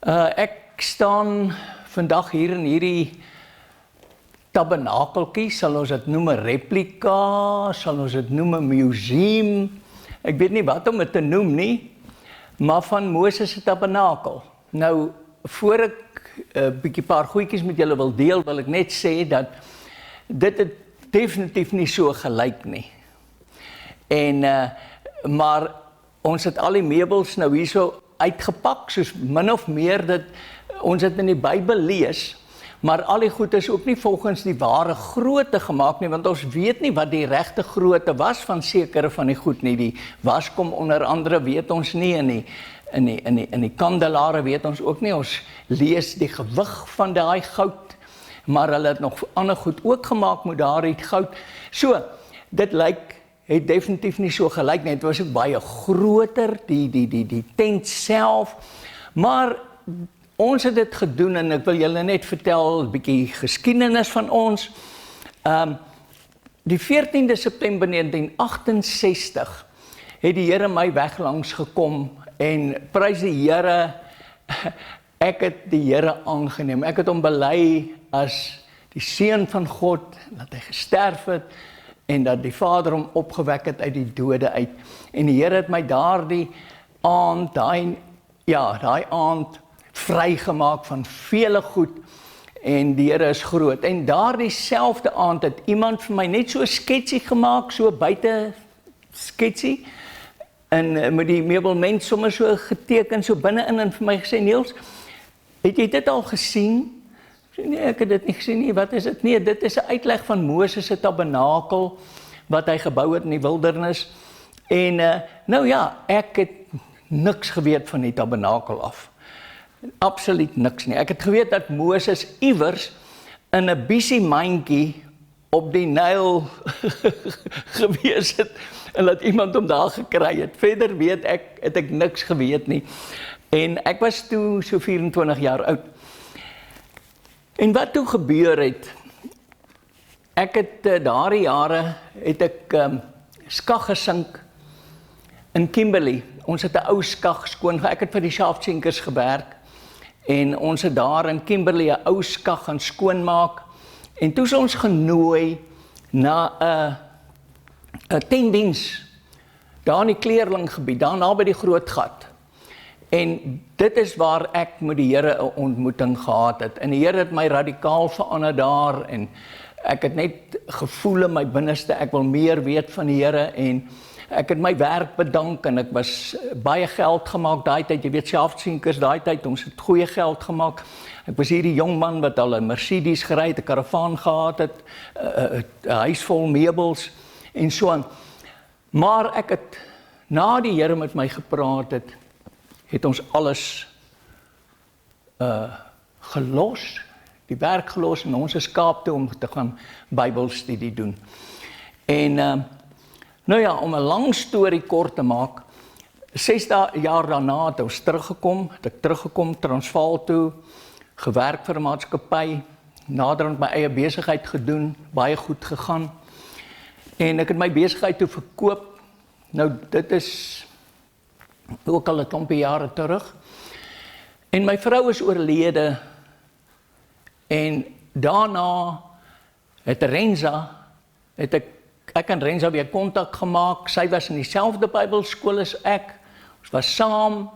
Ek staan vandag hier in hierdie tabernakeltjie, sal ons dit noem 'n replika, sal ons dit noem 'n museum. Ek weet nie wat om dit te noem nie, maar van Moses se tabernakel. Nou, voor ek 'n bietjie paar goedjies met julle wil deel, wil ek net sê dat dit het definitief nie so gelyk nie. En maar ons het al die meubels nou hierso uitgepak, soos min of meer dat ons het in die Bybel lees, maar al die goed is ook nie volgens die ware grootte gemaak nie, want ons weet nie wat die regte grootte was van sekere van die goed nie. Die waskom onder andere weet ons nie, in die kandelare weet ons ook nie. Ons lees die gewig van daai goud, maar hulle het nog ander goed ook gemaak met daardie goud. So, dit lyk het definitief nie so gelyk nie. Dit was ook baie groter, die tent self, maar ons het dit gedoen en ek wil julle net vertel 'n bietjie geskiedenis van ons. Die 14de September 1968 het die Here my weg langs gekom en prys die Here, ek het die Here aangeneem. Ek het hom bely as die seun van God, dat hy gesterf het en dat die Vader hom opgewek het uit die dode uit. En die Here het my daai aand vrygemaak van vele goed, en die Here is groot. En daardie selfde aand het iemand vir my net so 'n sketsie gemaak, so buite sketsie, en met die meubelment sommer so geteken, so binne-in, en vir my gesê, Niels, het jy dit al gesien? Ek sê, nee, ek het dit nie gesien nie. Wat is dit? Nee, dit is 'n uitleg van Moses se tabernakel, wat hy gebou het in die wildernis. En nou ja, ek het niks geweet van die tabernakel af. Absoluut niks nie. Ek het geweet dat Moses iewers in 'n bisiemandjie op die Nyl gewees het en dat iemand hom daar gekry het. Verder het ek niks geweet nie. En ek was toe so 24 jaar oud. En wat toe gebeur het, ek het daardie jare het ek skag gesink in Kimberley. Ons het 'n ou skag skoon. Ek het vir die Shaftsenkers gewerk. En ons het daar in Kimberley 'n ou skag gaan skoonmaak. En toe is ons genooi na 'n tentdiens daar in die Kleerlinggebied, daar naby die Groot Gat. En dit is waar ek met die Here 'n ontmoeting gehad het. En die Here het my radikaal verander daar, en ek het net gevoel in my binneste, ek wil meer weet van die Here, en ek het my werk bedank, en ek was baie geld gemaak daai tyd. Jy weet, Shaftsenkers daai tyd, ons het goeie geld gemaak. Ek was hierdie jong man wat al 'n Mercedes gery het, 'n karavaan gehad het, 'n huis vol meubels en so aan. Maar ek het, na die Here met my gepraat het ons alles gelos, die werk gelos, en ons is Kaap toe om te gaan Bybelstudie doen. En nou ja, om 'n lang storie kort te maak, 6 jaar daarna het ons teruggekom Transvaal toe, gewerk vir 'n maatskappy, naderhand my eie besigheid gedoen, baie goed gegaan. En ek het my besigheid toe verkoop. Nou, dit is ook al 'n klompie jare terug. En my vrou is oorlede, en daarna het Renza, ek en Renza weer kontak gemaak. Sy was in dieselfde Bybelskool as ek. Ons was saam,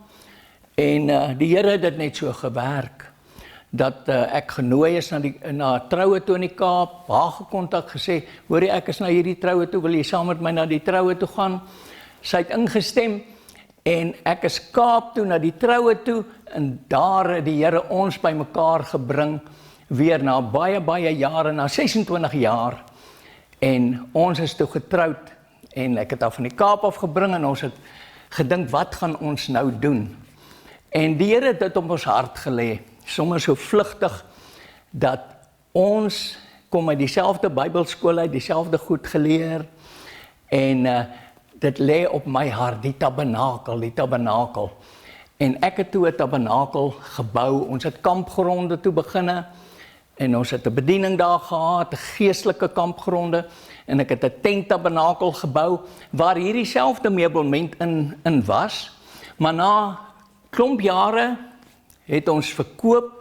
en die Here het dit net so gewerk, dat ek genooi is na troue toe in die Kaap, haar gekontak, gesê, hoorie, ek is na hierdie troue toe, wil jy saam met my na die troue toe gaan? Sy het ingestem, en ek is Kaap toe, na die troue toe, en daar het die Here ons by mekaar gebring, weer na baie jare, na 26 jaar, en ons is toe getroud, en ek het haar van die Kaap afgebring, en ons het gedink, wat gaan ons nou doen? En die Here het dit op ons hart gelê, sommer so vlugtig, dat ons kom uit dieselfde Bybelskool uit, dieselfde goed geleer, en dit lê op my hart, die tabernakel. En ek het toe 'n tabernakel gebou, ons het kampgronde toe beginne, en ons het 'n bediening daar gehad, 'n geestelike kampgronde, en ek het 'n tenttabernakel gebou, waar hierdie selfde meubelment in was, maar na klomp jare het ons verkoop,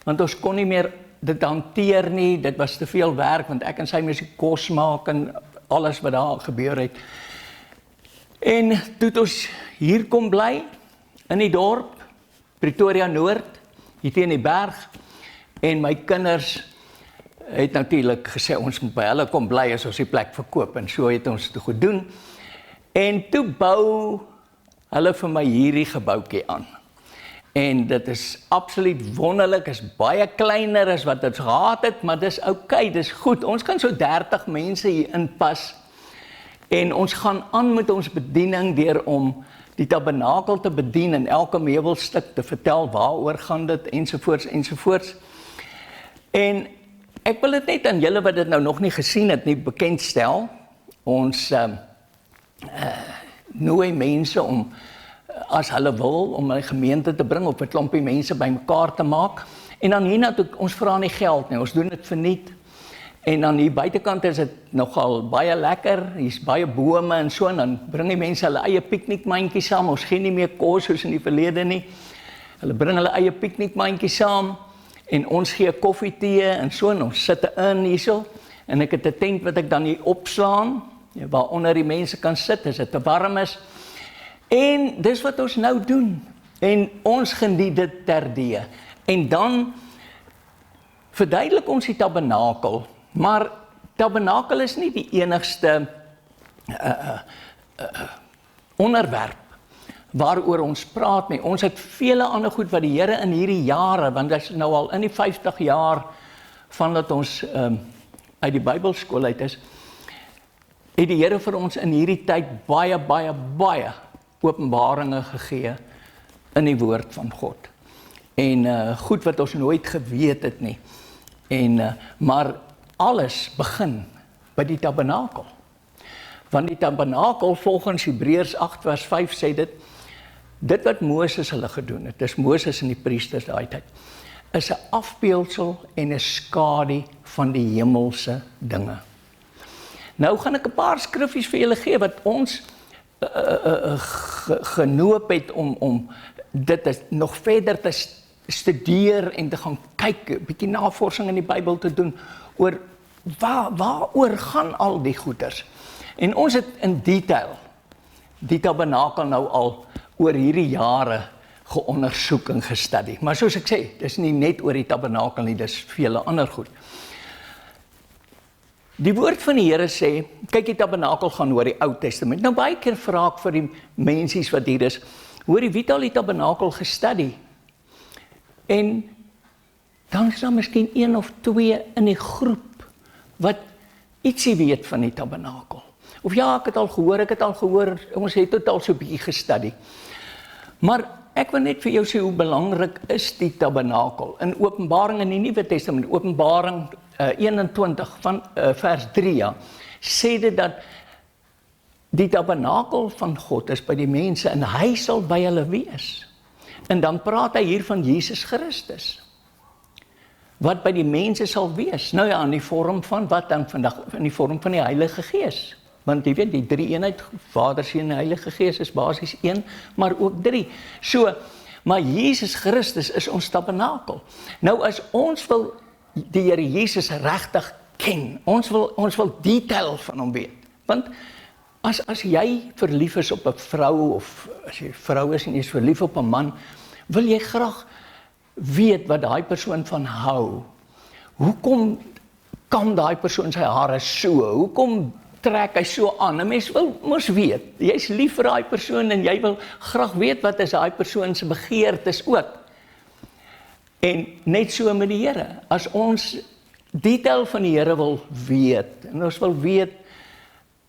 want ons kon nie meer dit hanteer nie, dit was te veel werk, want ek en sy moes die kos maak en alles wat daar gebeur het. En toe het ons hier kom bly, in die dorp, Pretoria Noord, hier teen die berg, en my kinders het natuurlik gesê, ons moet by hulle kom bly as ons die plek verkoop, en so het ons dit gedoen, en toe bou hulle vir my hierdie gebouetjie aan. En dit is absoluut wonderlik, is baie kleiner as wat ons gehad het, maar dis oukei, dis goed. Ons kan so 30 mense hier inpas, en ons gaan aan met ons bediening deur om die tabernakel te bedien en elke meubelstuk te vertel waaroor gaan dit, ensovoorts, ensovoorts. En ek wil dit net aan julle wat dit nou nog nie gesien het, nie bekendstel. Ons nooi mense om, as hulle wil, om 'n gemeente te bring, of 'n klompie mense bymekaar te maak. En dan hiernatoe, ons vra nie geld nie, ons doen dit verniet. En dan hier buitekant is dit nogal baie lekker, hier's baie bome en so, en dan bring die mense hulle eie piknikmandjies saam, ons gee nie meer kos soos in die verlede nie. Hulle bring hulle eie piknikmandjies saam, en ons gee koffie, tee en so, en ons sit in hierso, en ek het 'n tent wat ek dan hier opslaan, waaronder die mense kan sit, as dit te warm is. En dis wat ons nou doen, en ons geniet dit terdee. En dan verduidelik ons die tabernakel, maar tabernakel is nie die enigste onderwerp waaroor ons praat nie. Ons het vele ander goed wat die Here in hierdie jare, want dit is nou al in die 50 jaar vandat ons uit die Bybelskool uit is, het die Here vir ons in hierdie tyd baie openbaringe gegee in die woord van God. En goed wat ons nooit geweet het nie. Maar alles begin by die tabernakel. Want die tabernakel, volgens Hebreërs 8 vers 5 sê dit wat Moses hulle gedoen het, dis Moses en die priesters daai tyd, is 'n afbeeldsel en 'n skadu van die hemelse dinge. Nou gaan ek 'n paar skriffies vir julle gee wat ons genoop het om dit nog verder te studeer en te gaan kyk, 'n bietjie navorsing in die Bybel te doen oor waaroor gaan al die goeders. En ons het in detail die tabernakel nou al oor hierdie jare geondersoek en gestudie. Maar soos ek sê, dis nie net oor die tabernakel nie, dis vele ander goed. Die woord van die Here sê, kyk, die tabernakel gaan oor die Ou Testament. Nou baie keer vra ek vir die mensies wat hier is, hoor jy, wie het al die tabernakel gestudie? En dan is daar miskien 1 of 2 in die groep wat ietsie weet van die tabernakel. Of ja, ek het al gehoor, ons het totaal so 'n bietjie gestudie. Maar ek wil net vir jou sê hoe belangrik is die tabernakel. In Openbaring in die Nuwe Testament, Openbaring 21 van vers 3, ja, sê dit dat die tabernakel van God is by die mense en hy sal by hulle wees. En dan praat hy hier van Jesus Christus, wat by die mense sal wees. Nou ja, in die vorm van wat dan vandag? In die vorm van die Heilige Gees. Want jy weet, die drie eenheid, Vader, Seun en Heilige Gees is basies een, maar ook 3. So, maar Jesus Christus is ons tabernakel. Nou as ons wil die Here Jesus regtig ken, ons wil detail van hom weet. Want as jy verlief is op 'n vrou, of as jy vrou is en jy is verlief op 'n man, wil jy graag weet wat daai persoon van hou. Hoekom kam daai persoon sy hare so? Hoekom trek hy so aan? 'n Mens wil mos weet. Jy's lief vir daai persoon en jy wil graag weet wat is daai persoon se begeertes ook. En net so met die Here. As ons detail van die Here wil weet, en ons wil weet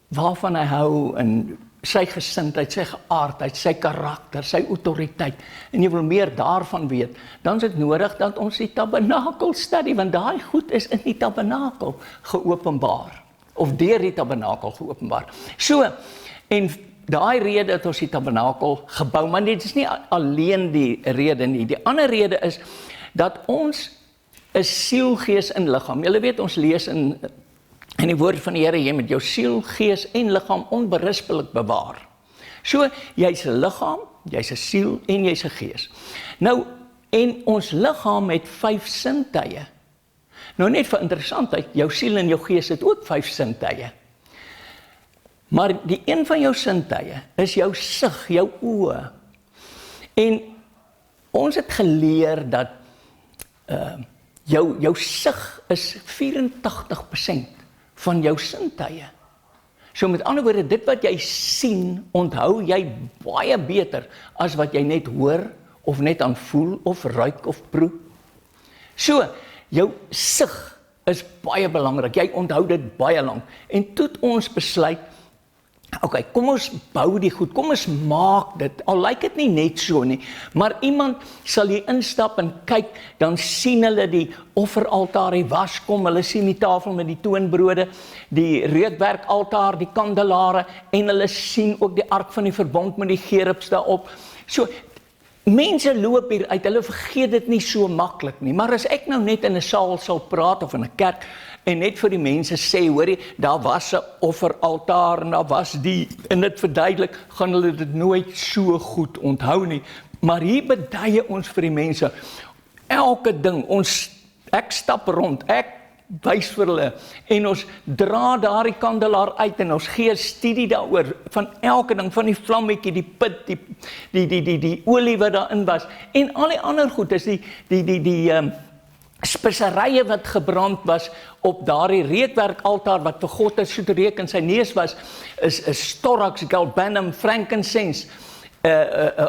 waarvan hy hou, en sy gesindheid, sy geaardheid, sy karakter, sy autoriteit, en jy wil meer daarvan weet, dan is dit nodig dat ons die tabernakel studie, want daai goed is in die tabernakel geopenbaar, of deur die tabernakel geopenbaar. So, en daai rede het ons die tabernakel gebou, maar dit is nie alleen die rede nie. Die ander rede is dat ons is siel, gees en liggaam. Julle weet, ons lees in die woord van die Here, jy met jou siel, gees en liggaam onberispelik bewaar. So, jy's 'n liggaam, jy's 'n siel en jy's 'n gees. Nou, En ons liggaam het 5 sintuie. Nou net vir interessantheid, jou siel en jou gees het ook 5 sintuie. Maar die een van jou sintuie is jou sig, jou oë. En ons het geleer dat jou sig is 84% van jou sintuie. So met ander woorde, dit wat jy sien, onthou jy baie beter as wat jy net hoor, of net aan voel, of ruik, of proe. So, jou sig is baie belangrik, jy onthou dit baie lank. En toe het ons besluit, okay, kom ons bou die goed, kom ons maak dit, al lyk dit nie net so nie, maar iemand sal hier instap en kyk, dan sien hulle die offeraltaar, die waskom, hulle sien die tafel met die toonbrode, die reukwerkaltaar, die kandelare, en hulle sien ook die ark van die verbond met die gerubs daarop. So, mense loop hier uit, hulle vergeet dit nie so maklik nie, maar as ek nou net in 'n saal sal praat, of in 'n kerk, en net vir die mense sê, hoorie, daar was 'n offeraltaar, en daar was en dit verduidelik, gaan hulle dit nooit so goed onthou nie, maar hier beduie ons vir die mense, elke ding, ek stap rond, ek wys vir hulle, en ons dra daardie kandelaar uit, en ons gee studie daaroor, van elke ding, van die vlammetjie, die pit, die olie wat daarin was, en al die ander goed, is die speserye wat gebrand was, op daardie reukwerkaltaar, wat vir God 'n soet reuk in sy neus was, is storax, galbanum, frankincense,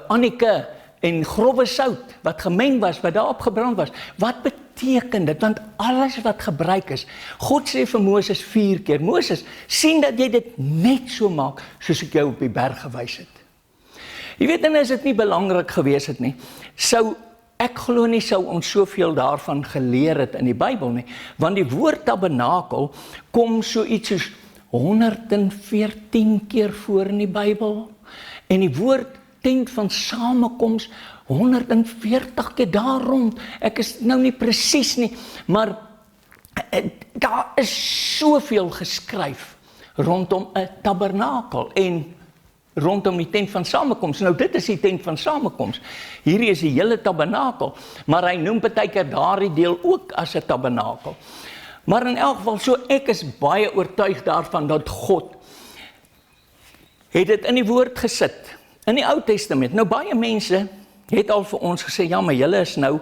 annike, en grove sout, wat gemeng was, wat daarop gebrand was. Wat beteken dit? Want alles wat gebruik is, God sê vir Moses 4 keer, Moses, sien dat jy dit net so maak, soos ek jou op die berg gewys het. Jy weet, en as dit nie belangrik gewees het nie, ek glo nie sou ons soveel daarvan geleer het in die Bybel nie, want die woord tabernakel kom so iets soos 114 keer voor in die Bybel, en die woord tent van samekoms 140 keer daar rond. Ek is nou nie presies nie, maar daar is soveel geskryf rondom 'n tabernakel en rondom die tent van samekoms. Nou dit is die tent van samekoms. Hierdie is die hele tabernakel, maar hy noem partykeer daardie deel ook as 'n tabernakel. Maar in elk geval, so ek is baie oortuig daarvan dat God het dit in die woord gesit. In die Ou Testament, nou baie mense het al vir ons gesê, ja, maar julle is nou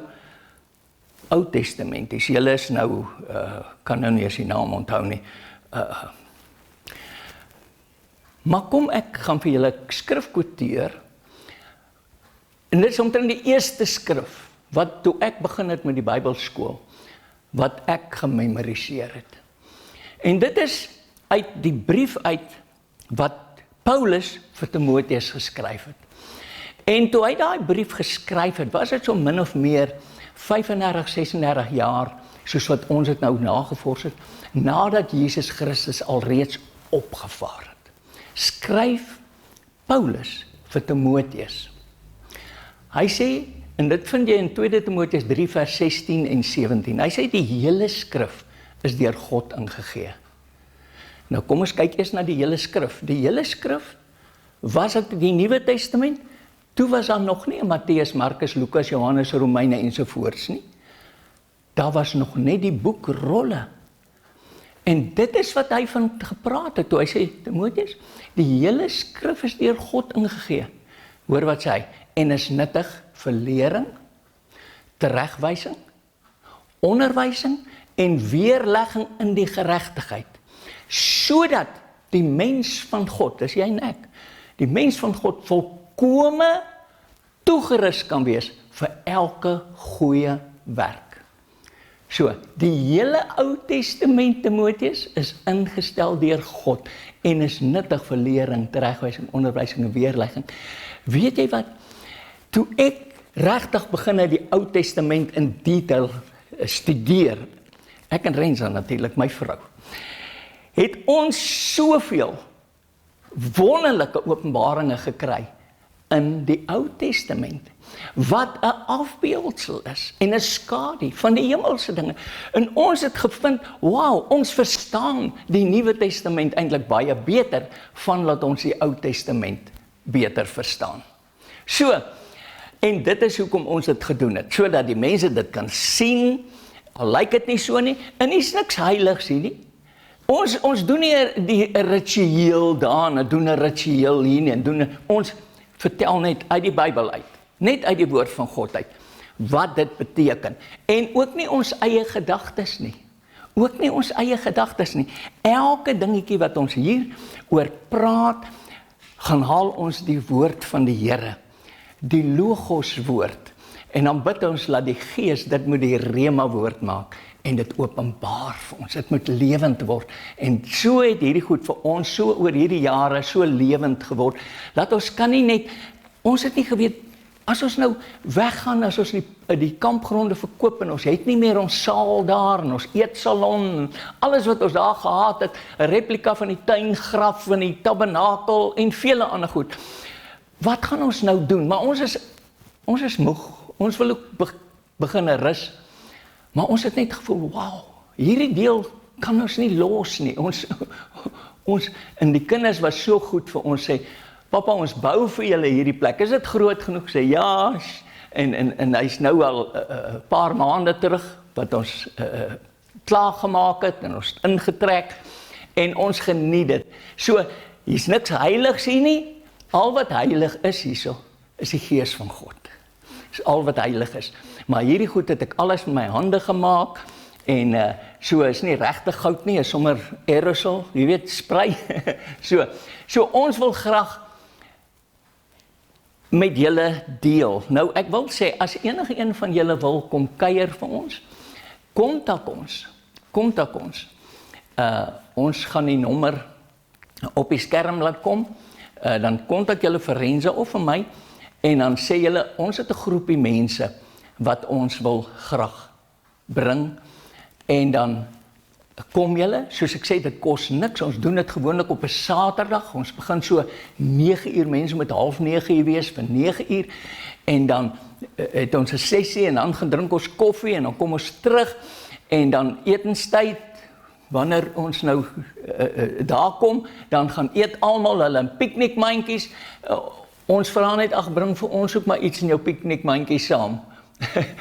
Ou Testamenties, julle is nou, kan nou nie eens die naam onthou nie. Maar kom ek gaan vir julle skrif quoteer, en dit is omtrent die eerste skrif, wat toe ek begin het met die Bybelskool, wat ek gememoriseer het. En dit is uit die brief uit, wat Paulus vir Timotheus geskryf het. En toe hy daai brief geskryf het, was dit so min of meer 35, 36 jaar, soos wat ons het nou nagevors het, nadat Jesus Christus alreeds opgevaar het. Skryf Paulus vir Timotheus. Hy sê, en dit vind jy in 2 Timotheus 3 vers 16 en 17, hy sê die hele skrif is deur God ingegee. Nou kom ons kyk eers na die hele skrif. Die hele skrif, was dit die Nuwe Testament? Toe was daar nog nie Matteus, Markus, Lukas, Johannes, Romeine ensovoorts nie. Daar was nog net die boekrolle. En dit is wat hy van gepraat het, toe hy sê, Timotheus, die hele skrif is deur God ingegee. Hoor wat sê hy, en is nuttig vir lering, teregwysing, onderwysing en weerlegging in die geregtigheid. Sodat die mens van God, dis jy en ek, die mens van God volkome toegerus kan wees vir elke goeie werk. So, die hele Ou Testament, Timotheus, is ingestel deur God en is nuttig vir lering, teregwysing, onderwysing en weerlegging. Weet jy wat? Toe ek regtig begin het die Ou Testament in detail studeer, ek en Renza natuurlik, my vrou, het ons soveel wonderlike openbaringe gekry in die Ou Testament, wat 'n afbeeldsel is en 'n skadu van die hemelse dinge. En ons het gevind, wow, ons verstaan die Nuwe Testament eintlik baie beter, van dat ons die Ou Testament beter verstaan. So, En dit is hoekom ons dit gedoen het, sodat die mense dit kan sien, al lyk dit nie so nie, en is niks heiligs hier nie. Ons doen nie die ritueel daar, doen 'n ritueel hier nie, ons vertel net uit die Bybel uit, net uit die woord van God uit, wat dit beteken. En ook nie ons eie gedagtes nie. Elke dingetjie wat ons hier oor praat, gaan haal ons die woord van die Here, die Logos woord, en dan bid ons dat die Gees dit moet die Rema woord maak, en dit openbaar vir ons, dit moet lewend word, en so het hierdie goed vir ons, so oor hierdie jare, so lewend geword, dat ons kan nie net, ons het nie geweet, as ons nou weggaan, as ons die kampgronde verkoop, en ons het nie meer ons saal daar, en ons eetsalon, alles wat ons daar gehad het, 'n replika van die tuingraf, van die tabernakel, en vele ander goed, wat gaan ons nou doen? Maar ons is moeg, ons wil ook begin rus, maar ons het net gevoel, wow, hierdie deel kan ons nie los nie, ons en die kinders was so goed vir ons, sê, papa, ons bou vir julle hierdie plek, is dit groot genoeg? Sê, ja, en hy's nou al 'n paar maande terug, wat ons klaargemaak het, en ons ingetrek, en ons geniet dit. So, hier's niks heiligs hier nie, al wat heilig is hierso, is die Gees van God. Dis al wat heilig is. Maar hierdie goed het ek alles met my hande gemaak, en so is nie regtig goud nie, is sommer aerosol, jy weet, sprei. So ons wil graag met julle deel. Nou, ek wil sê, as enige een van julle wil kom kuier vir ons, kontak ons. Ons gaan die nommer op die skerm laat kom, dan kontak julle vir Renze of vir my, en dan sê julle, ons het 'n groepie mense, wat ons wil graag bring, en dan kom julle, soos ek sê, dit kos niks, ons doen dit gewoonlik op 'n Saterdag, ons begin so 9 uur, mense moet 8:30 hier wees, vir 9 uur, en dan het ons 'n sessie, en dan gaan drink ons koffie, en dan kom ons terug, en dan etenstyd, wanneer ons nou daar kom, dan gaan eet almal hulle in piknikmandjies, ons vra net, ag, bring vir ons ook maar iets in jou piknikmandjie saam,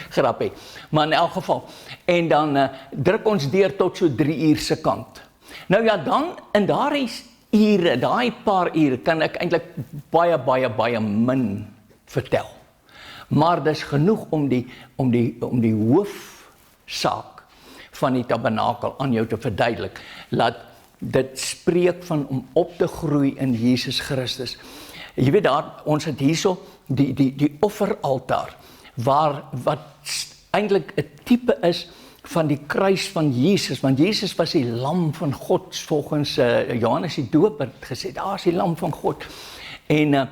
grappie, maar in elk geval, en dan druk ons deur tot so 3 uur se kant. Nou ja, dan, in daai paar ure, kan ek eintlik baie min vertel, maar dis genoeg om die hoofsaak van die tabernakel aan jou te verduidelik, laat dit spreek van om op te groei in Jesus Christus. Jy weet daar, ons het hierso die offeraltaar, wat eintlik 'n tipe is van die kruis van Jesus, want Jesus was die lam van God, volgens Johannes die Doper het gesê, daar is die lam van God, en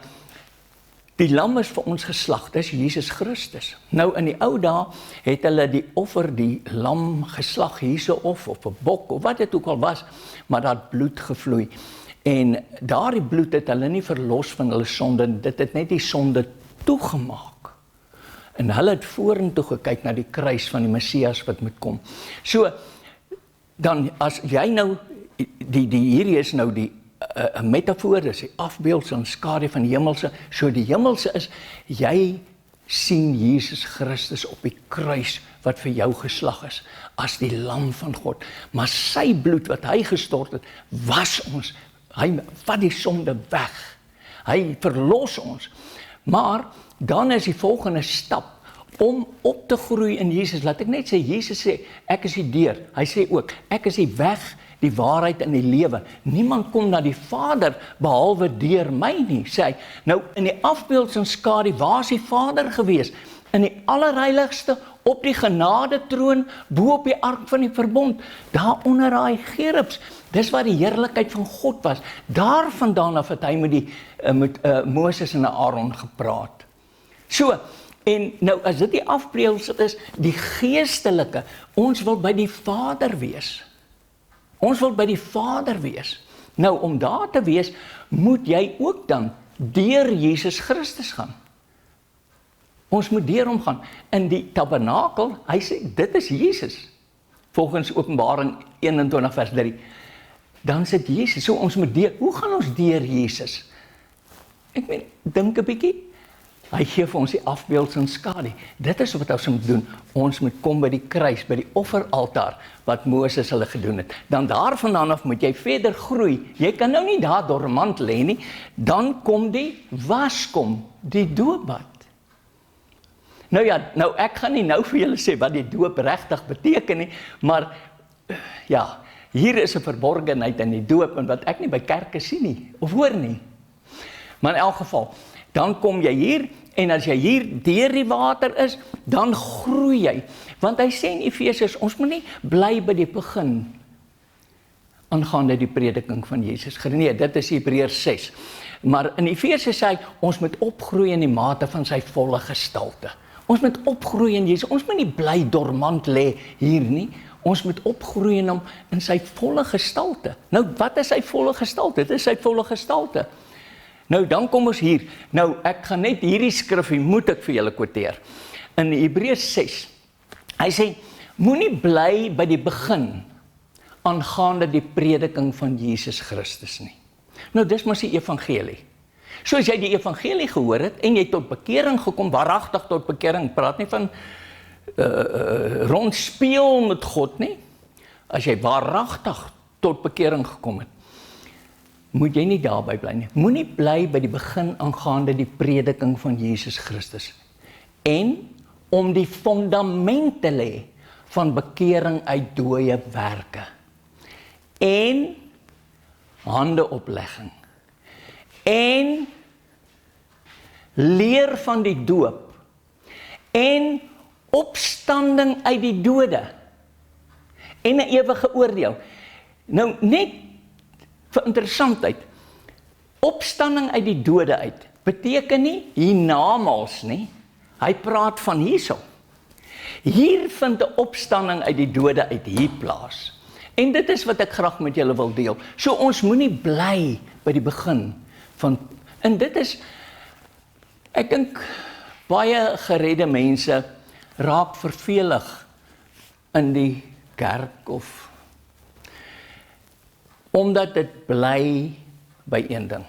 die lam is vir ons geslag, dis Jesus Christus. Nou in die ou dae het hulle die offer, die lam geslag hierso of 'n bok, of wat dit ook al was, maar daar het bloed gevloei, en daardie bloed het hulle nie verlos van hulle sonde, dit het net die sonde toegemaak. En hulle het vorentoe gekyk na die kruis van die Messias wat moet kom. So, dan as jy nou, hierdie is nou die 'n metafoor, dis die afbeeldsel en skadu van die hemelse, so die hemelse is, jy sien Jesus Christus op die kruis, wat vir jou geslag is, as die lam van God, maar sy bloed wat hy gestort het, was ons, hy vat die sonde weg, hy verlos ons, maar dan is die volgende stap, om op te groei in Jesus, laat ek net sê, Jesus sê, ek is die deur, hy sê ook, ek is die weg, die waarheid en die lewe, niemand kom na die Vader, behalwe deur my nie, sê hy, nou in die afbeelds en skadu, waar is die Vader gewees? In die allerheiligste, op die genadetroon, bo op die ark van die verbond, daar onder daai gerubs, dis waar die heerlikheid van God was, daar vandaan af het hy met Moses en Aaron gepraat. So, en nou as dit die afbeeldsel is, die geestelike, ons wil by die Vader wees. Ons wil by die Vader wees. Nou, om daar te wees, moet jy ook dan deur Jesus Christus gaan. Ons moet deur hom gaan. In die tabernakel, hy sê, dit is Jesus. Volgens Openbaring 21 vers 3. Dan sit Jesus, so ons moet deur, hoe gaan ons deur Jesus? Ek meen, dink 'n bietjie, Hy gee vir ons die afbeelds en skadu. Dit is wat ons moet doen. Ons moet kom by die kruis, by die offeraltaar, wat Moses hulle gedoen het. Dan daarvandaan af moet jy verder groei. Jy kan nou nie daar dormant lê nie. Dan kom die waskom, die doopbad. Nou ja, ek gaan nie nou vir julle sê wat die doop regtig beteken nie, maar ja, hier is 'n verborgenheid in die doop en wat ek nie by kerke sien nie, of hoor nie. Maar in elk geval, dan kom jy hier, en as jy hier deur die water is, dan groei jy. Want hy sê in Efesiërs, ons moet nie bly by die begin, aangaande die prediking van Jesus. Nee, dit is Hebreërs 6. Maar in Efesiërs sê hy, ons moet opgroei in die mate van sy volle gestalte. Ons moet opgroei in Jesus, ons moet nie bly dormant lê hier nie, ons moet opgroei in hom in sy volle gestalte. Nou, wat is sy volle gestalte? Dit is sy volle gestalte. Nou, dan kom ons hier. Nou, ek gaan net hierdie skrifgie, moet ek vir julle quoteer. In Hebreërs 6, hy sê, moenie bly by die begin, aangaande die prediking van Jesus Christus nie. Nou, dis mos die evangelie. So as jy die evangelie gehoor het, en jy tot bekering gekom, waaragtig tot bekering, praat nie van rondspeel met God nie, as jy waaragtig tot bekering gekom het, moet jy nie daarby bly nie. Moenie bly by die begin aangaande die prediking van Jesus Christus. En om die fundament te lê van bekering uit dooie werke. En handeoplegging. En leer van die doop. En opstanding uit die dode. En 'n ewige oordeel. Nou net vir interessantheid, opstanding uit die dode uit, beteken nie hiernamaals nie, hy praat van hierso. Hier vind 'n opstanding uit die dode uit hier plaas. En dit is wat ek graag met julle wil deel. So ons moenie bly by die begin van, en dit is, ek dink, baie geredde mense raak vervelig in die kerk of omdat dit bly by een ding.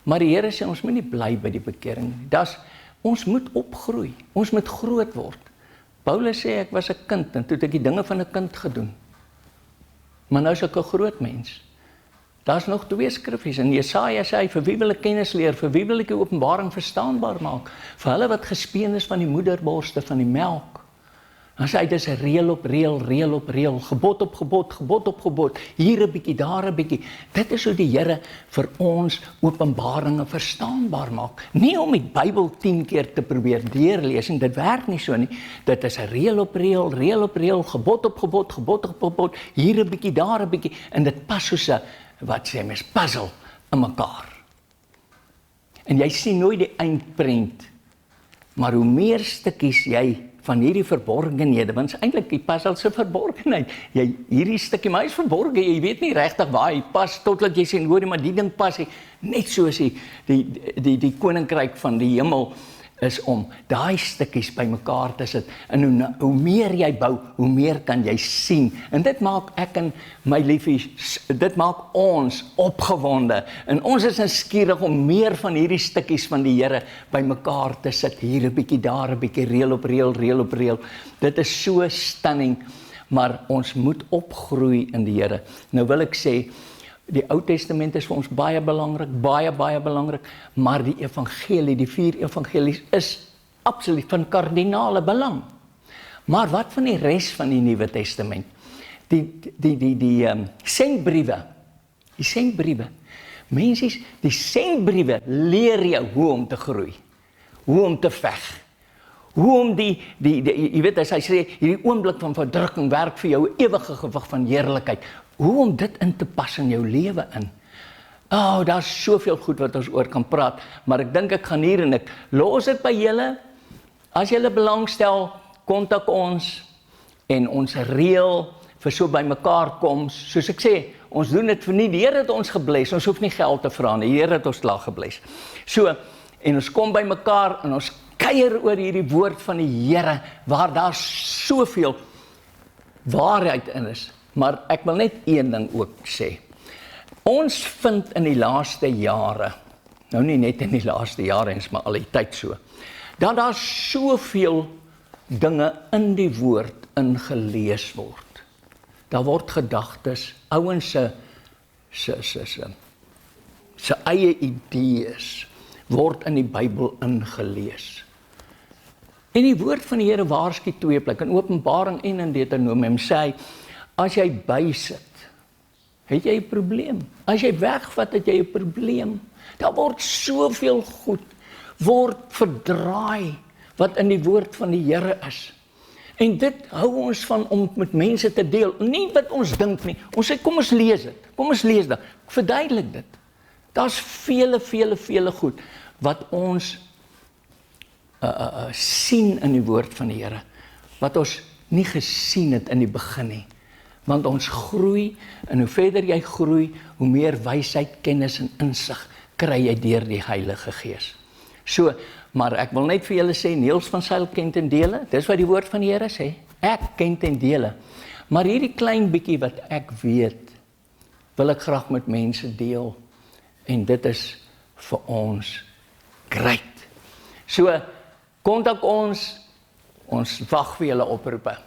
Maar die Here sê, ons moet nie bly by die bekering nie. Ons moet opgroei, ons moet groot word. Paulus sê, ek was 'n kind, en toe het ek die dinge van 'n kind gedoen. Maar nou is ek 'n groot mens. Daar's nog 2 skriffies, en Jesaja sê hy, vir wie wil ek kennis leer, vir wie wil ek die openbaring verstaanbaar maak, vir hulle wat gespeen is van die moederborste, van die melk. Dan sê hy, dis reël op reël, reël op reël, gebod op gebod, gebod op gebod, hier 'n bietjie, daar 'n bietjie. Dit is hoe die Here vir ons openbaringe verstaanbaar maak. Nie om die Bybel 10 keer te probeer deurlees, en dit werk nie so nie. Dit is 'n reël op reël, gebod op gebod, gebod op gebod, hier 'n bietjie, daar 'n bietjie, en dit pas soos 'n, wat sê mens, puzzle in mekaar. En jy sien nooit die eindprent, maar hoe meer stukkies jy van hierdie verborgenhede, want eintlik die puzzle se verborgenheid. Hierdie stukkie, maar hy is verborgen, jy weet nie regtig waar hy pas, totdat jy sê, hoor, maar die ding pas, net soos die koninkryk van die hemel is om daai stukkies bymekaar te sit, en hoe meer jy bou, hoe meer kan jy sien, en dit maak ek en my liefies, dit maak ons opgewonde, en ons is nuuskierig om meer van hierdie stukkies van die Here bymekaar te sit, hier 'n bietjie, daar 'n bietjie, reël op reël, reël op reël. Dit is so stunning, maar ons moet opgroei in die Here. Nou wil ek sê, die Ou Testament is vir ons baie belangrik, baie belangrik, maar die evangelie, die 4 evangelies is absoluut van kardinale belang. Maar wat van die res van die Nuwe Testament? Die sendbriewe, mensies, die sendbriewe leer jou hoe om te groei, hoe om te veg, hoe om jy weet, as hy sê, hierdie oomblik van verdrukking werk vir jou 'n ewige gewig van heerlikheid, hoe om dit in te pas in jou lewe in. Daar's soveel goed wat ons oor kan praat, maar ek dink ek gaan hier en ek los dit by julle. As julle belangstel, kontak ons en ons reël vir so by mekaar kom. Soos ek sê, ons doen dit vir nie, die Here het ons gebless, ons hoef nie geld te vra nie, die Here het ons klaar gebless. So, en ons kom by mekaar en ons kuier oor hierdie woord van die Here, waar daar soveel waarheid in is. Maar ek wil net een ding ook sê. Ons vind in die laaste jare nou nie net in die laaste jare eens, maar al die tyd so, dat daar soveel dinge in die woord ingelees word. Daar word gedagtes, ouens se eie idees word in die Bybel ingelees. En die woord van die Here waarsku twee plekke, in Openbaring en in Deuteronomium sê hy, as jy bysit, het jy 'n probleem. As jy wegvat, het jy 'n probleem. Daar word soveel goed, word verdraai, wat in die woord van die Here is. En dit hou ons van om met mense te deel, nie wat ons dink nie. Ons sê, kom ons lees dit, kom ons lees dit, verduidelik dit. Daar's vele goed, wat ons sien in die woord van die Here, wat ons nie gesien het in die begin nie. Want ons groei, en hoe verder jy groei, hoe meer wysheid, kennis en insig kry jy deur die Heilige Gees. So, maar ek wil net vir julle sê, Niels van Sail ken ten dele, dis wat die woord van die Here sê, ek ken ten dele, maar hierdie klein bietjie wat ek weet, wil ek graag met mense deel, en dit is vir ons great. So, kontak ons wag vir julle oproepe.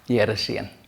Die Here seën.